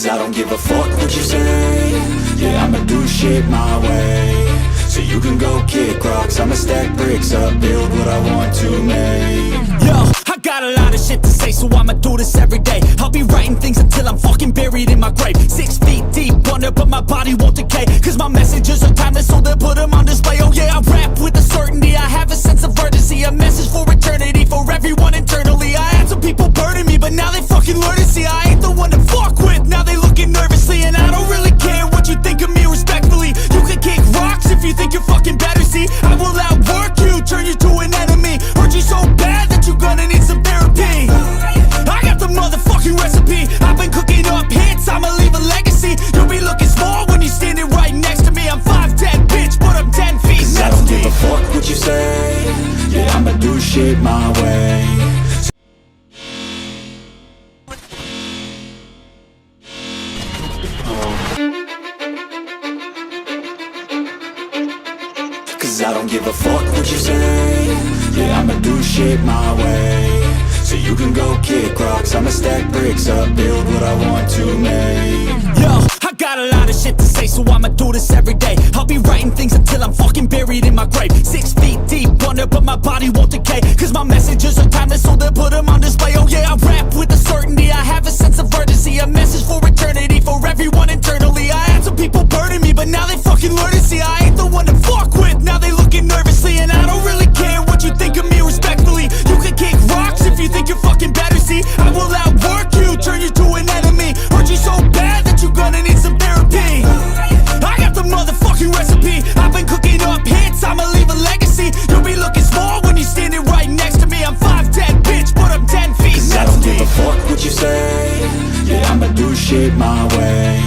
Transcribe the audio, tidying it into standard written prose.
Cause I don't give a fuck what you say. Yeah, I'ma do shit my way. So you can go kick rocks, I'ma stack bricks up, build what I want to make. Yo, I got a lot of shit to say, so I'ma do this every day. I'll be writing things until I'm fucking buried in my grave. 6 feet deep under, but my body won't decay. Cause my messages are timeless, so they'll put them on display. Oh yeah, I rap with a certainty, I have a sense of urgency. A message for eternity, for everyone internally. I had some people burning me, but now they fucking learn to see I ain't the one to fuck with, now they looking nervously. And I don't really care what you think of me respectfully. You can kick rocks if you think you're fucking better, see. I will outwork you, turn you to an enemy. Hurt you so bad that you're gonna need some therapy. I got the motherfucking recipe. I've been cooking up hits, I'ma leave a legacy. You'll be looking small when you're standing right next to me. I'm 5'10", bitch, but I'm 10 feet next to me. I don't give a fuck what you say. Yeah, I'ma do shit my way. Cause I don't give a fuck what you say. Yeah, I'ma do shit my way. So you can go kick rocks, I'ma stack bricks up, build what I want to make. Yo, I got a lot of shit to say, so I'ma do this every day. I'll be writing things until I'm fucking buried in my grave. 6 feet deep under, but my body won't decay. Cause my messages are timeless, so they'll put them on display. Oh yeah, I rap with a certainty, I have a sense of urgency. A message for eternity, for everyone internally. I had some people burning me, but now they fucking learn to see I ain't the one to fuck with, now they looking nervously. And I don't really care what you think of me respectfully. You can kick rocks if you think you're fucking better, see. I will outwork you, turn you to an enemy. Hurt you so bad that you're gonna need some therapy. I got the motherfucking recipe. I've been cooking up hits, I'ma leave a legacy. You'll be looking small when you're standing right next to me. I'm 5'10", bitch, but I'm 10 feet next to me. I don't give a fuck what you say. Yeah, I'ma do shit my way.